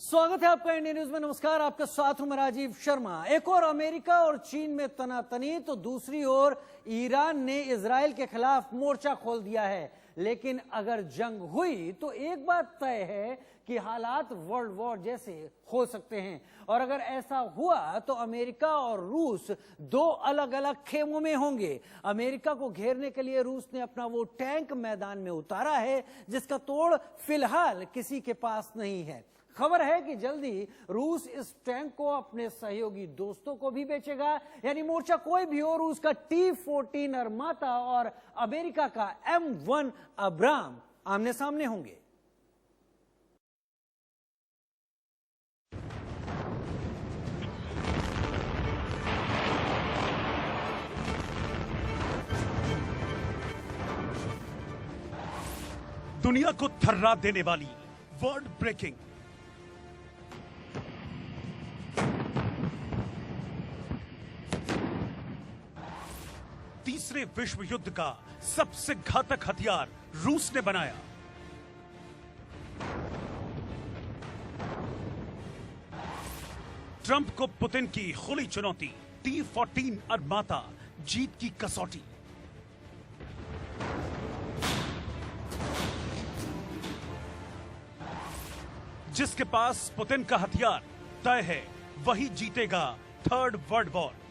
स्वागत है आपका इंडिया न्यूज में। नमस्कार, आपका साथ हूं मैं राजीव शर्मा। एक और अमेरिका और चीन में तनातनी तो दूसरी ओर ईरान ने इजराइल के खिलाफ मोर्चा खोल दिया है। लेकिन अगर जंग हुई तो एक बात तय है कि हालात वर्ल्ड वॉर जैसे हो सकते हैं। और अगर ऐसा हुआ तो अमेरिका और रूस दो अलग अलग खेमों में होंगे। अमेरिका को घेरने के लिए रूस ने अपना वो टैंक मैदान में उतारा है जिसका तोड़ फिलहाल किसी के पास नहीं है। खबर है कि जल्दी रूस इस टैंक को अपने सहयोगी दोस्तों को भी बेचेगा। यानी मोर्चा कोई भी हो, रूस का T-14 अरमाता और अमेरिका का M1 अब्राम आमने सामने होंगे। दुनिया को थर्रा देने वाली वर्ल्ड ब्रेकिंग तीसरे विश्व युद्ध का सबसे घातक हथियार रूस ने बनाया। ट्रंप को पुतिन की खुली चुनौती, T-14 अरमाता जीत की कसौटी। जिसके पास पुतिन का हथियार तय है वही जीतेगा थर्ड वर्ल्ड वॉर।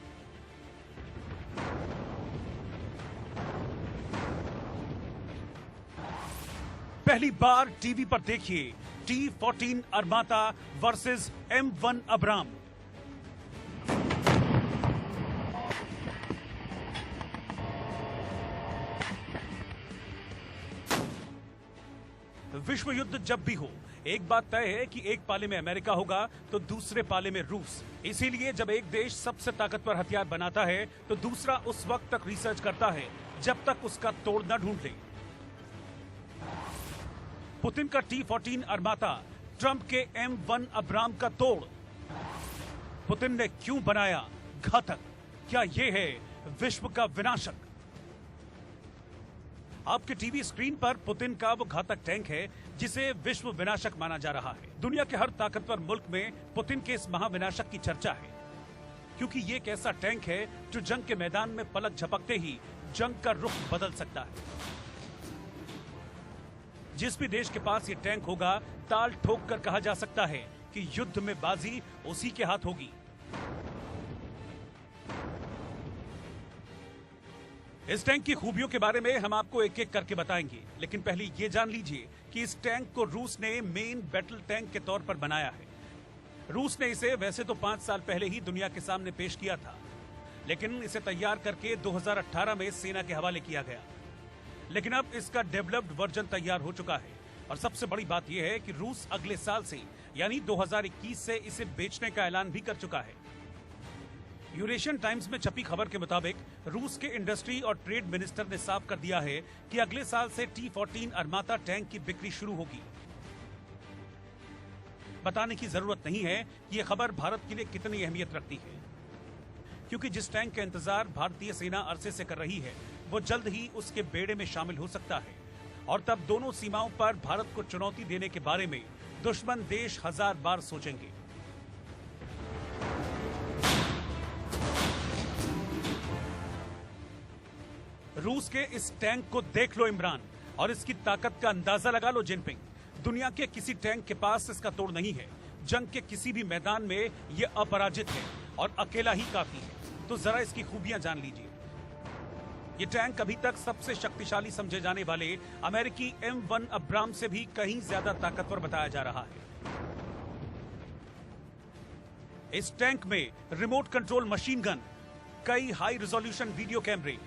पहली बार टीवी पर देखिए T-14 अरमाता वर्सेस M1 अब्राम। विश्व युद्ध जब भी हो, एक बात तय है कि एक पाले में अमेरिका होगा तो दूसरे पाले में रूस। इसीलिए जब एक देश सबसे ताकतवर हथियार बनाता है तो दूसरा उस वक्त तक रिसर्च करता है जब तक उसका तोड़ न ढूंढ ले। पुतिन का T-14 अरमाता, ट्रंप के M1 अब्राम का तोड़। पुतिन ने क्यों बनाया घातक? क्या यह है विश्व का विनाशक? आपके टीवी स्क्रीन पर पुतिन का वो घातक टैंक है जिसे विश्व विनाशक माना जा रहा है। दुनिया के हर ताकतवर मुल्क में पुतिन के इस महाविनाशक की चर्चा है, क्योंकि ये एक ऐसा टैंक है जो जंग के मैदान में पलक झपकते ही जंग का रुख बदल सकता है। जिस भी देश के पास ये टैंक होगा, ताल ठोक कर कहा जा सकता है कि युद्ध में बाजी उसी के हाथ होगी। इस टैंक की खूबियों के बारे में हम आपको एक एक करके बताएंगे, लेकिन पहले ये जान लीजिए कि इस टैंक को रूस ने मेन बैटल टैंक के तौर पर बनाया है। रूस ने इसे वैसे तो 5 साल पहले ही दुनिया के सामने पेश किया था, लेकिन इसे तैयार करके 2018 में सेना के हवाले किया गया। लेकिन अब इसका डेवलप्ड वर्जन तैयार हो चुका है और सबसे बड़ी बात यह है कि रूस अगले साल से यानी 2021 से इसे बेचने का ऐलान भी कर चुका है। यूरेशियन टाइम्स में छपी खबर के मुताबिक रूस के इंडस्ट्री और ट्रेड मिनिस्टर ने साफ कर दिया है कि अगले साल से T-14 अरमाता टैंक की बिक्री शुरू होगी। बताने की जरूरत नहीं है कि यह खबर भारत के लिए कितनी अहमियत रखती है, क्योंकि जिस टैंक का इंतजार भारतीय सेना अरसे से कर रही है वो जल्द ही उसके बेड़े में शामिल हो सकता है। और तब दोनों सीमाओं पर भारत को चुनौती देने के बारे में दुश्मन देश 1000 बार सोचेंगे। रूस के इस टैंक को देख लो इमरान, और इसकी ताकत का अंदाजा लगा लो जिनपिंग। दुनिया के किसी टैंक के पास इसका तोड़ नहीं है। जंग के किसी भी मैदान में यह अपराजित है और अकेला ही काफी है। तो जरा इसकी खूबियां जान लीजिए। ये टैंक अभी तक सबसे शक्तिशाली समझे जाने वाले अमेरिकी M1 अब्राम से भी कहीं ज्यादा ताकतवर बताया जा रहा है। इस टैंक में रिमोट कंट्रोल मशीन गन, कई हाई रिजोल्यूशन वीडियो कैमरे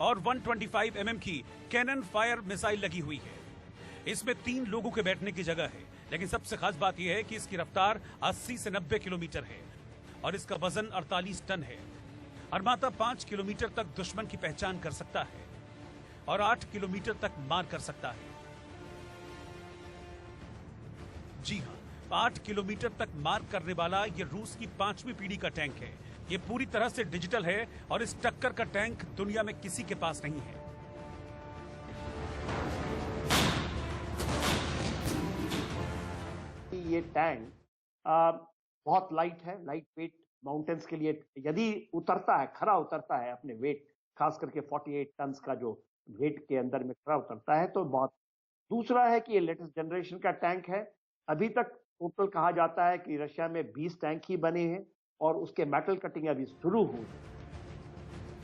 और 125 mm की कैनन फायर मिसाइल लगी हुई है। इसमें 3 लोगों के बैठने की जगह है, लेकिन सबसे खास बात यह है कि इसकी रफ्तार 80 से 90 किलोमीटर है और इसका वजन 48 टन है। अरमाता 5 किलोमीटर तक दुश्मन की पहचान कर सकता है और 8 किलोमीटर तक मार कर सकता है। जी हां, 8 किलोमीटर तक मार करने वाला यह रूस की 5वीं पीढ़ी का टैंक है। यह पूरी तरह से डिजिटल है और इस टक्कर का टैंक दुनिया में किसी के पास नहीं है। ये टैंक बहुत लाइट है, लाइट वेट माउंटेन्स के लिए। यदि उतरता है, खरा उतरता है अपने वेट, खास करके 48 टन का जो वेट के अंदर में खरा उतरता है, तो बहुत। दूसरा है कि ये लेटेस्ट जनरेशन का टैंक है। अभी तक टोटल कहा जाता है कि रशिया में 20 टैंक ही बने हैं और उसके मेटल कटिंग अभी शुरू हुई।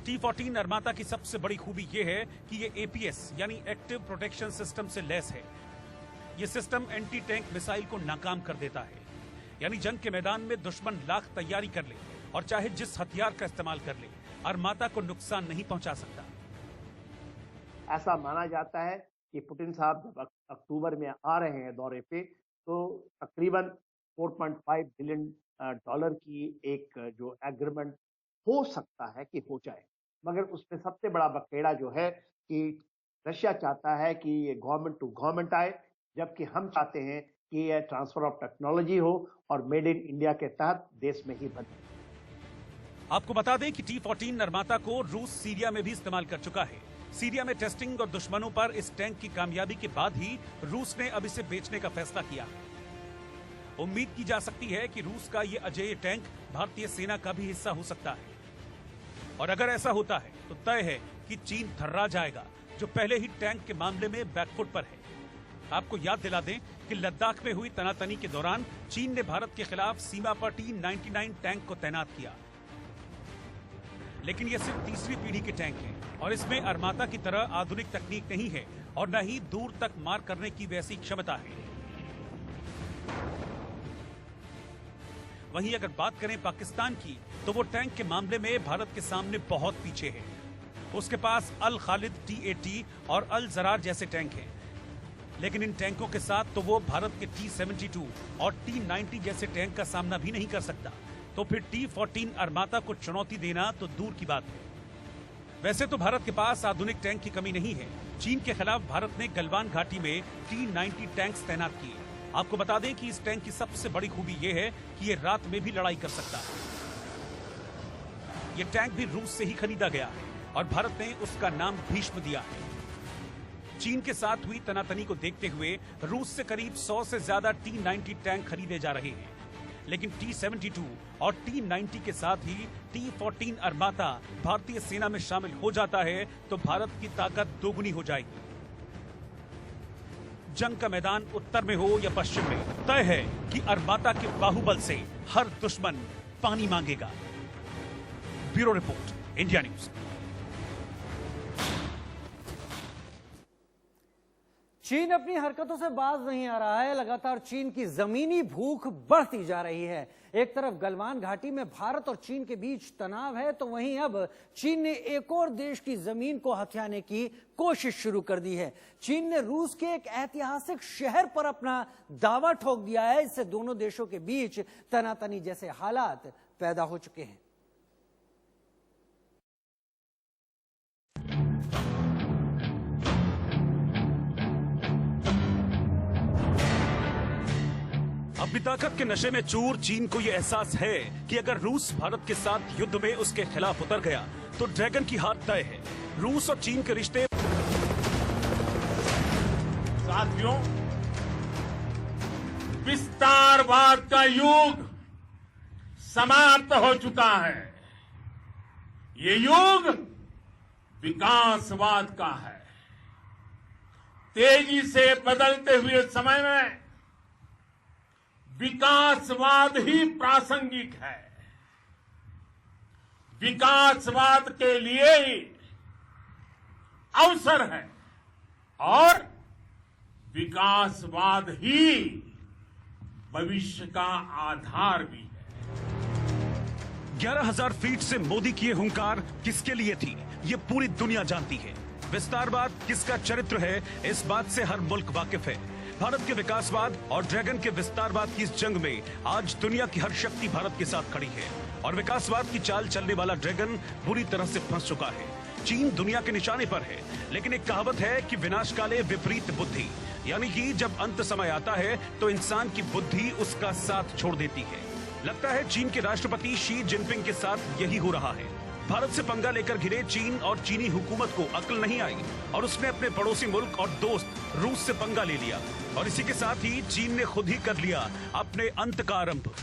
T-14 अरमाता की सबसे बड़ी खूबी यह है कि ये APS यानी एक्टिव प्रोटेक्शन सिस्टम से लैस है। ये सिस्टम एंटी टैंक मिसाइल को नाकाम कर देता है, यानी जंग के मैदान में दुश्मन लाख तैयारी कर ले और चाहे जिस हथियार का इस्तेमाल कर ले, अरमाता को नुकसान नहीं पहुंचा सकता। ऐसा माना जाता है कि पुतिन साहब जब अक्टूबर में आ रहे हैं दौरे पे, तो तकरीबन $4.5 बिलियन की एक जो एग्रीमेंट हो सकता है कि हो जाए, मगर उसमें सबसे बड़ा बखेड़ा जो है कि रशिया चाहता है कि ये गवर्नमेंट टू गवर्नमेंट आए, जबकि हम चाहते हैं कि यह ट्रांसफर ऑफ टेक्नोलॉजी हो और मेड इन इंडिया के तहत देश में ही बने। आपको बता दें कि T-14 अरमाता को रूस सीरिया में भी इस्तेमाल कर चुका है। सीरिया में टेस्टिंग और दुश्मनों पर इस टैंक की कामयाबी के बाद ही रूस ने अब इसे बेचने का फैसला किया। उम्मीद की जा सकती है कि रूस का ये अजेय टैंक भारतीय सेना का भी हिस्सा हो सकता है, और अगर ऐसा होता है तो तय है कि चीन थर्रा जाएगा, जो पहले ही टैंक के मामले में बैकफुट पर है। आपको याद दिला दें कि लद्दाख में हुई तनातनी के दौरान चीन ने भारत के खिलाफ सीमा पर T-99 टैंक को तैनात किया, लेकिन यह सिर्फ तीसरी पीढ़ी के टैंक है और इसमें अरमाता की तरह आधुनिक तकनीक नहीं है और न ही दूर तक मार करने की वैसी क्षमता है। वहीं अगर बात करें पाकिस्तान की, तो वो टैंक के मामले में भारत के सामने बहुत पीछे है। उसके पास अल खालिद T-80 और अल जरार जैसे टैंक हैं, लेकिन इन टैंकों के साथ तो वो भारत के T-72 और T-90 जैसे टैंक का सामना भी नहीं कर सकता, तो फिर T-14 अरमाता को चुनौती देना तो दूर की बात है। वैसे तो भारत के पास आधुनिक टैंक की कमी नहीं है। चीन के खिलाफ भारत ने गलवान घाटी में T-90 टैंक्स तैनात किए। आपको बता दें कि इस टैंक की सबसे बड़ी खूबी यह है कि ये रात में भी लड़ाई कर सकता है। ये टैंक भी रूस से ही खरीदा गया है और भारत ने उसका नाम भीष्म दिया है। चीन के साथ हुई तनातनी को देखते हुए रूस से करीब 100 से ज्यादा T-90 टैंक खरीदे जा रहे हैं, लेकिन T-72 और T-90 के साथ ही T-14 अरमाता भारतीय सेना में शामिल हो जाता है तो भारत की ताकत दोगुनी हो जाएगी। जंग का मैदान उत्तर में हो या पश्चिम में, तय है कि अरमाता के बाहुबल से हर दुश्मन पानी मांगेगा। Bureau report, India news. चीन अपनी हरकतों से बाज नहीं आ रहा है। लगातार चीन की जमीनी भूख बढ़ती जा रही है। एक तरफ गलवान घाटी में भारत और चीन के बीच तनाव है, तो वहीं अब चीन ने एक और देश की जमीन को हथियाने की कोशिश शुरू कर दी है। चीन ने रूस के एक ऐतिहासिक शहर पर अपना दावा ठोक दिया है। इससे दोनों देशों के बीच तनातनी जैसे हालात पैदा हो चुके हैं। अपनी ताकत के नशे में चूर चीन को यह एहसास है कि अगर रूस भारत के साथ युद्ध में उसके खिलाफ उतर गया तो ड्रैगन की हार तय है। रूस और चीन के रिश्ते साथियों, विस्तारवाद का युग समाप्त हो चुका है। ये युग विकासवाद का है। तेजी से बदलते हुए समय में विकासवाद ही प्रासंगिक है। विकासवाद के लिए ही अवसर है और विकासवाद ही भविष्य का आधार भी है। 11,000 फीट से मोदी की ये हुंकार किसके लिए थी, ये पूरी दुनिया जानती है। विस्तारवाद किसका चरित्र है, इस बात से हर मुल्क वाकिफ है। भारत के विकासवाद और ड्रैगन के विस्तारवाद की इस जंग में आज दुनिया की हर शक्ति भारत के साथ खड़ी है और विकासवाद की चाल चलने वाला ड्रैगन बुरी तरह से फंस चुका है। चीन दुनिया के निशाने पर है, लेकिन एक कहावत है कि विनाशकाले विपरीत बुद्धि, यानी कि जब अंत समय आता है तो इंसान की बुद्धि उसका साथ छोड़ देती है। लगता है चीन के राष्ट्रपति शी जिनपिंग के साथ यही हो रहा है। भारत से पंगा लेकर घिरे चीन और चीनी हुकूमत को अक्ल नहीं आई और उसने अपने पड़ोसी मुल्क और दोस्त रूस से पंगा ले लिया और इसी के साथ ही चीन ने खुद ही कर लिया अपने अंत का आरंभ।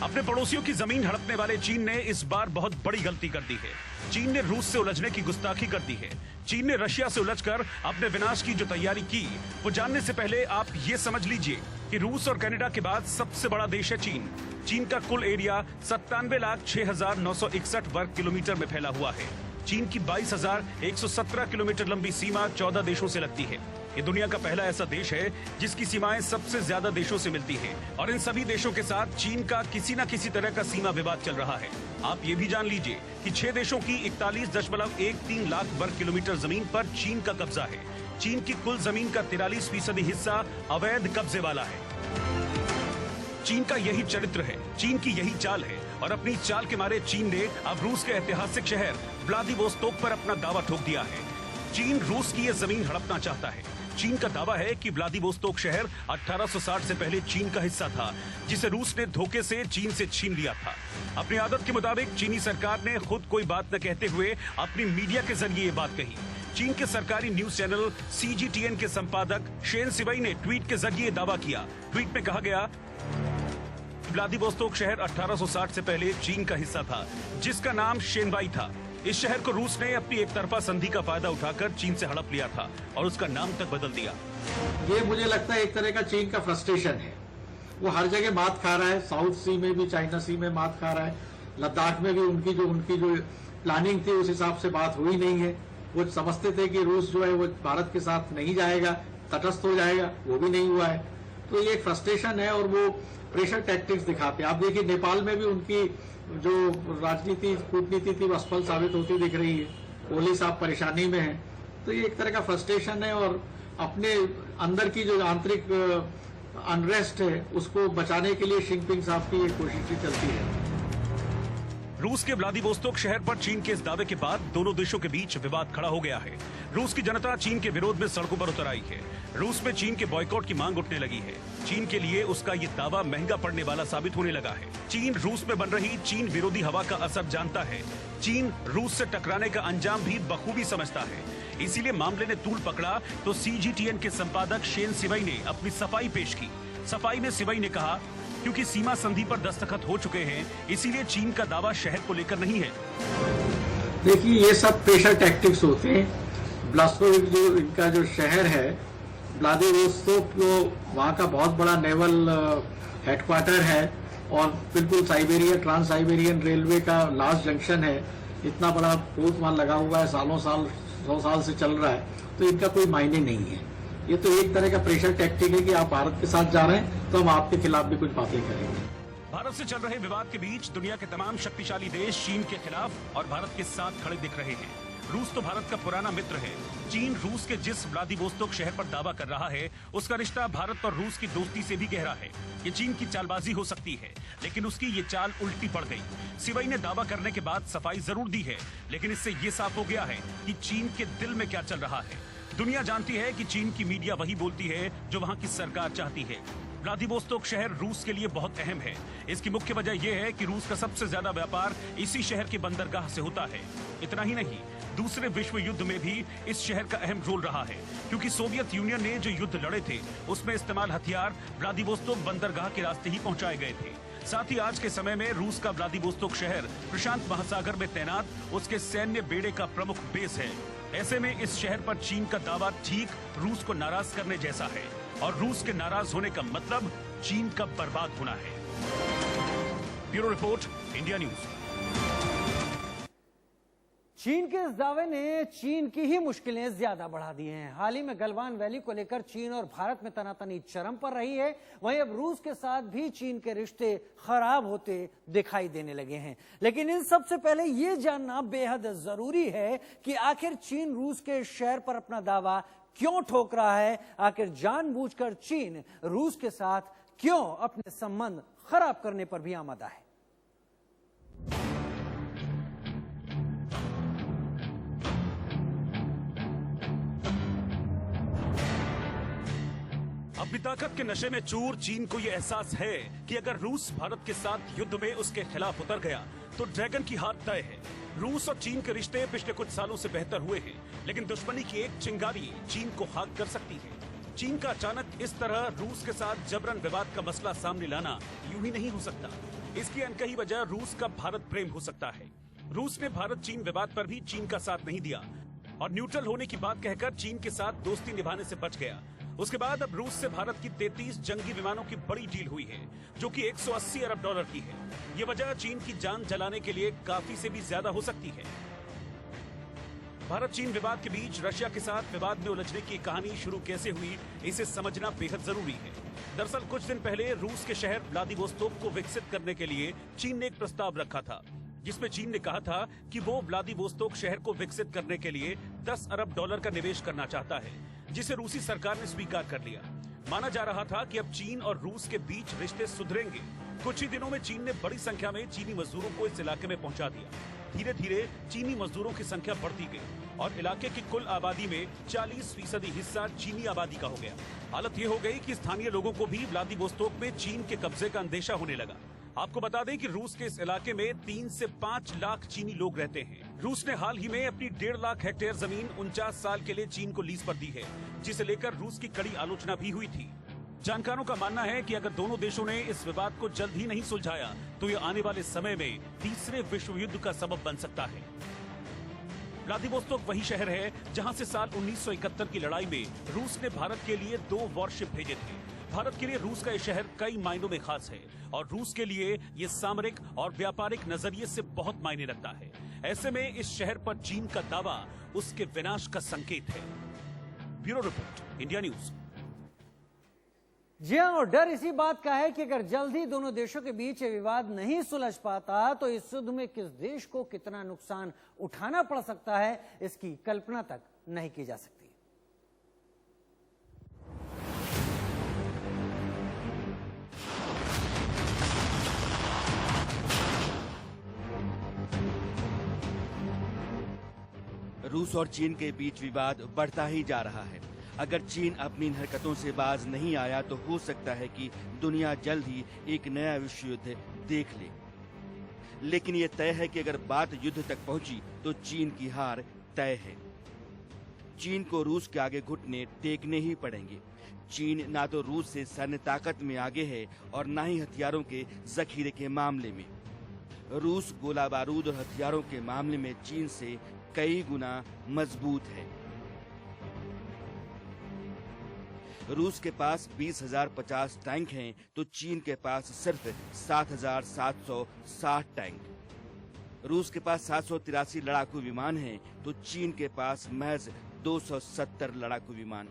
अपने पड़ोसियों की जमीन हड़पने वाले चीन ने इस बार बहुत बड़ी गलती कर दी है। चीन ने रूस से उलझने की गुस्ताखी कर दी है। चीन ने रशिया से उलझकर अपने विनाश की जो तैयारी की वो जानने से पहले आप ये समझ लीजिए कि रूस और कनाडा के बाद सबसे बड़ा देश है चीन। चीन का कुल एरिया 97,06,961 वर्ग किलोमीटर में फैला हुआ है। चीन की 22,117 किलोमीटर लंबी सीमा 14 देशों से लगती है। ये दुनिया का पहला ऐसा देश है जिसकी सीमाएं सबसे ज्यादा देशों से मिलती है और इन सभी देशों के साथ चीन का किसी न किसी तरह का सीमा विवाद चल रहा है। आप ये भी जान लीजिए कि 6 देशों की 41.13 लाख वर्ग किलोमीटर जमीन पर चीन का कब्जा है। चीन की कुल जमीन का 43% हिस्सा अवैध कब्जे वाला है। चीन का यही चरित्र है, चीन की यही चाल है और अपनी चाल के मारे चीन ने अब रूस के ऐतिहासिक शहर व्लादिवोस्तोक पर अपना दावा ठोक दिया है। चीन रूस की ये जमीन हड़पना चाहता है। चीन का दावा है कि व्लादिवोस्तोक शहर 1860 से पहले चीन का हिस्सा था, जिसे रूस ने धोखे से चीन से छीन लिया था। अपनी आदत के मुताबिक चीनी सरकार ने खुद कोई बात न कहते हुए अपनी मीडिया के जरिए ये बात कही। चीन के सरकारी न्यूज चैनल CGTN के संपादक शेन सिवई ने ट्वीट के जरिए दावा किया। ट्वीट में कहा गया, व्लादिवोस्तोक शहर 1860 से पहले चीन का हिस्सा था, जिसका नाम शेनवाई था। इस शहर को रूस ने अपनी एक तरफा संधि का फायदा उठाकर चीन से हड़प लिया था और उसका नाम तक बदल दिया। ये मुझे लगता है एक तरह का चीन का फ्रस्ट्रेशन है। वो हर जगह मात खा रहा है, साउथ सी में भी, चाइना सी में मात खा रहा है, लद्दाख में भी उनकी जो प्लानिंग थी उस हिसाब से बात हुई नहीं है। वो समझते थे कि रूस जो है वो भारत के साथ नहीं जाएगा, तटस्थ हो जाएगा, वो भी नहीं हुआ है। तो ये एक फ्रस्ट्रेशन है और वो प्रेशर टैक्टिक्स दिखाते हैं। आप देखिए नेपाल में भी उनकी जो राजनीति कूटनीति थी वो असफल साबित होती दिख रही है। ओली साहब परेशानी में है। तो ये एक तरह का फ्रस्ट्रेशन है और अपने अंदर की जो आंतरिक अनरेस्ट है उसको बचाने के लिए जिनपिंग साहब की एक कोशिश चलती है। रूस के व्लादिवोस्तोक शहर पर चीन के इस दावे के बाद दोनों देशों के बीच विवाद खड़ा हो गया है। रूस की जनता चीन के विरोध में सड़कों पर उतर आई है। रूस में चीन के बॉयकॉट की मांग उठने लगी है। चीन के लिए उसका ये दावा महंगा पड़ने वाला साबित होने लगा है। चीन रूस में बन रही चीन विरोधी हवा का असर जानता है। चीन रूस से टकराने का अंजाम भी बखूबी समझता है। इसीलिए मामले ने तूल पकड़ा तो CGTN के संपादक शेन सिवई ने अपनी सफाई पेश की। सफाई में सिवई ने कहा, क्योंकि सीमा संधि पर दस्तखत हो चुके हैं, इसीलिए चीन का दावा शहर को लेकर नहीं है। देखिए ये सब प्रेशर टैक्टिक्स होते हैं। व्लादिवोस्तोक जो इनका जो शहर है व्लादिवोस्तोक, वहाँ का बहुत बड़ा नेवल हेडक्वार्टर है और बिल्कुल साइबेरिया ट्रांस साइबेरियन रेलवे का लास्ट जंक्शन है। इतना बड़ा पोत वहाँ लगा हुआ है, सालों साल 100 साल से चल रहा है। तो इनका कोई मायने नहीं है। ये तो एक तरह का प्रेशर टैक्टिक है कि आप भारत के साथ जा रहे हैं तो हम आपके खिलाफ भी कुछ बातें करेंगे। भारत से चल रहे विवाद के बीच दुनिया के तमाम शक्तिशाली देश चीन के खिलाफ और भारत के साथ खड़े दिख रहे हैं। रूस तो भारत का पुराना मित्र है। चीन रूस के जिस व्लादिवोस्तोक शहर पर दावा कर रहा है उसका रिश्ता भारत और रूस की दोस्ती से भी गहरा है। ये चीन की चालबाजी हो सकती है, लेकिन उसकी ये चाल उल्टी पड़ गई। सिवई ने दावा करने के बाद सफाई जरूर दी है, लेकिन इससे ये साफ हो गया है कि चीन के दिल में क्या चल रहा है। दुनिया जानती है कि चीन की मीडिया वही बोलती है जो वहाँ की सरकार चाहती है। व्लादिवोस्तोक शहर रूस के लिए बहुत अहम है। इसकी मुख्य वजह यह है कि रूस का सबसे ज्यादा व्यापार इसी शहर के बंदरगाह से होता है। इतना ही नहीं, दूसरे विश्व युद्ध में भी इस शहर का अहम रोल रहा है, क्योंकि सोवियत यूनियन ने जो युद्ध लड़े थे उसमें इस्तेमाल हथियार व्लादिवोस्तोक बंदरगाह के रास्ते ही पहुंचाए गए थे। साथ ही आज के समय में रूस का व्लादिवोस्तोक शहर प्रशांत महासागर में तैनात उसके सैन्य बेड़े का प्रमुख बेस है। ऐसे में इस शहर पर चीन का दावा ठीक रूस को नाराज करने जैसा है और रूस के नाराज होने का मतलब चीन का बर्बाद होना है। Bureau report, India news. चीन के इस दावे ने चीन की ही मुश्किलें ज्यादा बढ़ा दी हैं। हाल ही में गलवान वैली को लेकर चीन और भारत में तनातनी चरम पर रही है। वहीं अब रूस के साथ भी चीन के रिश्ते खराब होते दिखाई देने लगे हैं। लेकिन इन सबसे पहले यह जानना बेहद जरूरी है कि आखिर चीन रूस के शहर पर अपना दावा क्यों ठोक रहा है। आखिर जानबूझकर चीन रूस के साथ क्यों अपने संबंध खराब करने पर भी आमादा है। अपनी ताकत के नशे में चूर चीन को यह एहसास है कि अगर रूस भारत के साथ युद्ध में उसके खिलाफ उतर गया तो ड्रैगन की हार तय है। रूस और चीन के रिश्ते पिछले कुछ सालों से बेहतर हुए हैं, लेकिन दुश्मनी की एक चिंगारी चीन को खाक कर सकती है। चीन का अचानक इस तरह रूस के साथ जबरन विवाद का मसला सामने लाना यूं ही नहीं हो सकता। इसकी अनकही वजह रूस का भारत प्रेम हो सकता है। रूस ने भारत चीन विवाद पर भी चीन का साथ नहीं दिया और न्यूट्रल होने की बात कहकर चीन के साथ दोस्ती निभाने से बच गया। उसके बाद अब रूस से भारत की 33 जंगी विमानों की बड़ी डील हुई है, जो कि 180 अरब डॉलर की है। ये वजह चीन की जान जलाने के लिए काफी से भी ज्यादा हो सकती है। भारत चीन विवाद के बीच रशिया के साथ विवाद में उलझने की कहानी शुरू कैसे हुई, इसे समझना बेहद जरूरी है। दरअसल कुछ दिन पहले रूस के शहर व्लादिवोस्तोक को विकसित करने के लिए चीन ने एक प्रस्ताव रखा था, जिसमें चीन ने कहा था कि वो व्लादिवोस्तोक शहर को विकसित करने के लिए 10 अरब डॉलर का निवेश करना चाहता है, जिसे रूसी सरकार ने स्वीकार कर लिया। माना जा रहा था कि अब चीन और रूस के बीच रिश्ते सुधरेंगे। कुछ ही दिनों में चीन ने बड़ी संख्या में चीनी मजदूरों को इस इलाके में पहुंचा दिया। धीरे धीरे चीनी मजदूरों की संख्या बढ़ती गई और इलाके की कुल आबादी में 40% हिस्सा चीनी आबादी का हो गया। हालत ये हो गई कि स्थानीय लोगों को भी व्लादिवोस्तोक में चीन के कब्जे का अंदेशा होने लगा। आपको बता दें कि रूस के इस इलाके में 3 से 5 लाख चीनी लोग रहते हैं। रूस ने हाल ही में अपनी 1.5 लाख हेक्टेयर जमीन 49 साल के लिए चीन को लीज पर दी है, जिसे लेकर रूस की कड़ी आलोचना भी हुई थी। जानकारों का मानना है कि अगर दोनों देशों ने इस विवाद को जल्द ही नहीं सुलझाया तो ये आने वाले समय में तीसरे विश्व युद्ध का सबब बन सकता है। व्लादिवोस्तोक वही शहर है जहां से साल 1971 की लड़ाई में रूस ने भारत के लिए 2 वॉरशिप भेजे थे। भारत के लिए रूस का ये शहर कई मायनों में खास है और रूस के लिए ये सामरिक और व्यापारिक नजरिए से बहुत मायने रखता है। ऐसे में इस शहर पर चीन का दावा उसके विनाश का संकेत है। Bureau report, India news. जी हां, और डर इसी बात का है कि अगर जल्द ही दोनों देशों के बीच ये विवाद नहीं सुलझ पाता तो इस युद्ध में किस देश को कितना नुकसान उठाना पड़ सकता है, इसकी कल्पना तक नहीं की जा सकती। रूस और चीन के बीच विवाद बढ़ता ही जा रहा है। अगर चीन अपनी इन हरकतों से बाज नहीं आया तो हो सकता है कि दुनिया जल्द ही एक नया विश्व युद्ध देख ले। लेकिन ये तय है कि अगर बात युद्ध तक पहुंची तो चीन की हार तय है। चीन को रूस के आगे घुटने टेकने ही पड़ेंगे। चीन ना तो रूस से सैन्य ताकत में आगे है और ना ही हथियारों के जखीरे के मामले में। रूस गोला बारूद और हथियारों के मामले में चीन से कई गुना मजबूत है। रूस के पास 20,050 टैंक हैं तो चीन के पास सिर्फ 7,760 टैंक। रूस के पास 783 लड़ाकू विमान हैं तो चीन के पास महज 270 लड़ाकू विमान।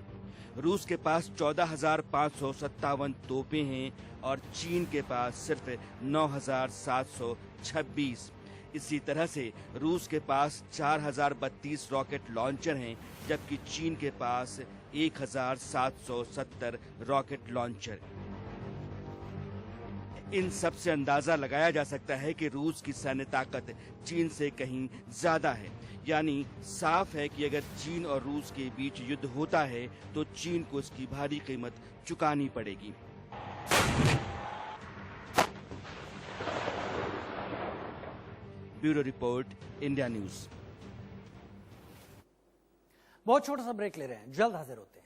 रूस के पास 14,557 तोपें हैं और चीन के पास सिर्फ 9,726। इसी तरह से रूस के पास 4,032 रॉकेट लॉन्चर हैं जबकि चीन के पास 1,770 रॉकेट लॉन्चर। इन सब से अंदाजा लगाया जा सकता है कि रूस की सैन्य ताकत चीन से कहीं ज्यादा है। यानी साफ है कि अगर चीन और रूस के बीच युद्ध होता है तो चीन को इसकी भारी कीमत चुकानी पड़ेगी। Bureau report, India news. बहुत छोटा सा ब्रेक ले रहे हैं, जल्द हाजिर होते हैं।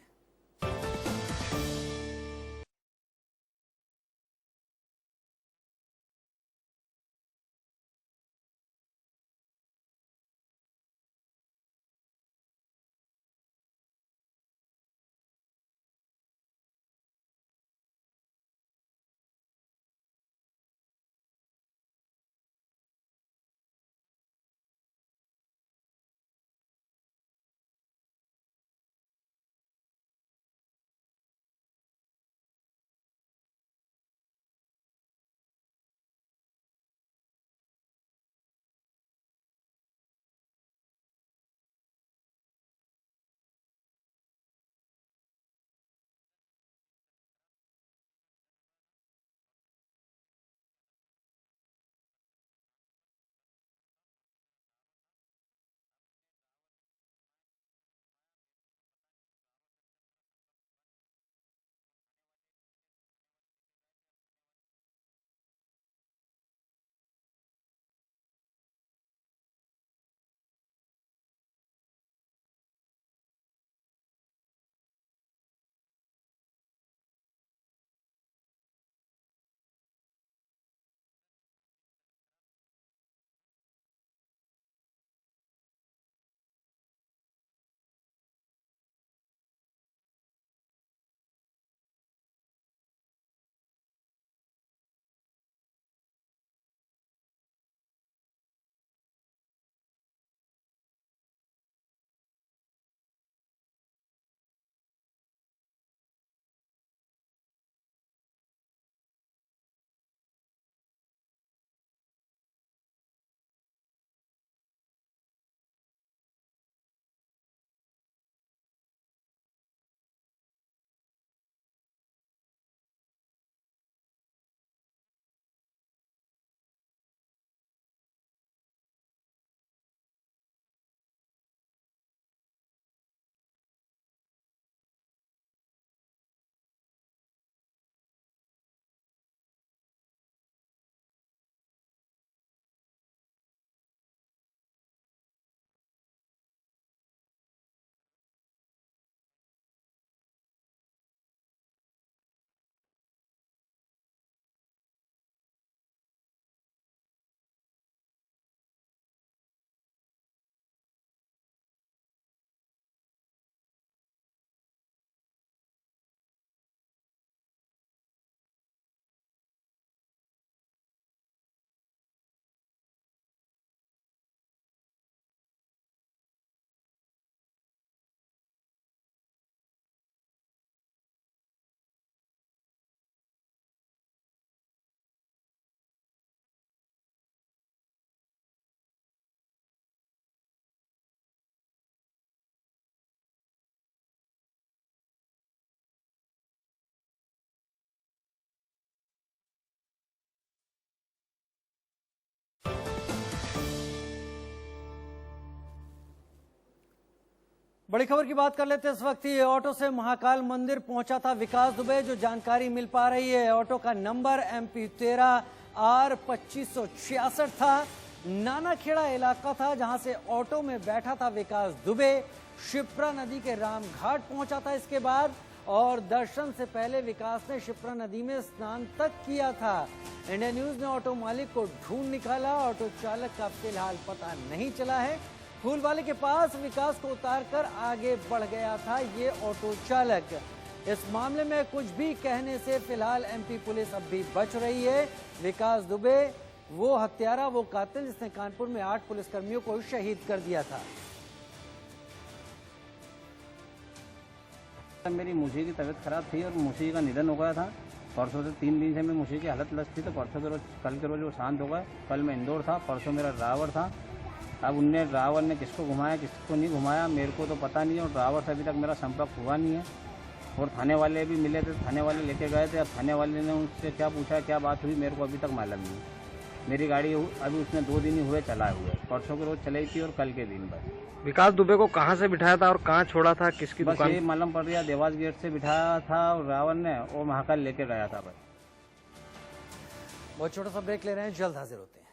बड़ी खबर की बात कर लेते हैं। इस वक्त ये ऑटो से महाकाल मंदिर पहुंचा था विकास दुबे। जो जानकारी मिल पा रही है, ऑटो का नंबर MP13R2566 था। नानाखेड़ा इलाका था जहां से ऑटो में बैठा था विकास दुबे। शिप्रा नदी के रामघाट पहुंचा था इसके बाद, और दर्शन से पहले विकास ने शिप्रा नदी में स्नान तक किया था। इंडिया न्यूज ने ऑटो मालिक को ढूंढ निकाला। ऑटो चालक का फिलहाल पता नहीं चला है। फूल वाले के पास विकास को उतारकर आगे बढ़ गया था ये ऑटो चालक। इस मामले में कुछ भी कहने से फिलहाल एमपी पुलिस अब भी बच रही है। विकास दुबे वो हत्यारा, वो कातिल जिसने कानपुर में 8 पुलिसकर्मियों को शहीद कर दिया था। मेरी मुशी की तबीयत खराब थी और मुशी का निधन हो गया था। परसों से 3 दिन से मैं मुशी की हालत लस्त थी, तो परसों के रोज, कल के रोज वो शांत हो गए। कल मैं इंदौर था, परसों मेरा ड्राइवर था। अब उनने ड्राइवर ने किसको घुमाया किसको नहीं घुमाया मेरे को तो पता नहीं है, और ड्राइवर से अभी तक मेरा संपर्क हुआ नहीं है। और थाने वाले भी मिले थे, थाने वाले लेके गए थे। अब थाने वाले ने उनसे क्या पूछा, क्या बात हुई, मेरे को अभी तक मालूम नहीं। मेरी गाड़ी अभी उसने 2 दिन ही हुए चलाए हुए, परसों के रोज चलाई थी और कल के दिन बस। विकास दुबे को कहाँ से बिठाया था और कहाँ छोड़ा था, किसकी बस दुकान? ये मालूम पड़ रहा, देवास गेट से बिठाया था और रावण ने, और महाकाल लेके गया था बस। बहुत छोटा सा ब्रेक ले रहे हैं, जल्द हाजिर होते हैं।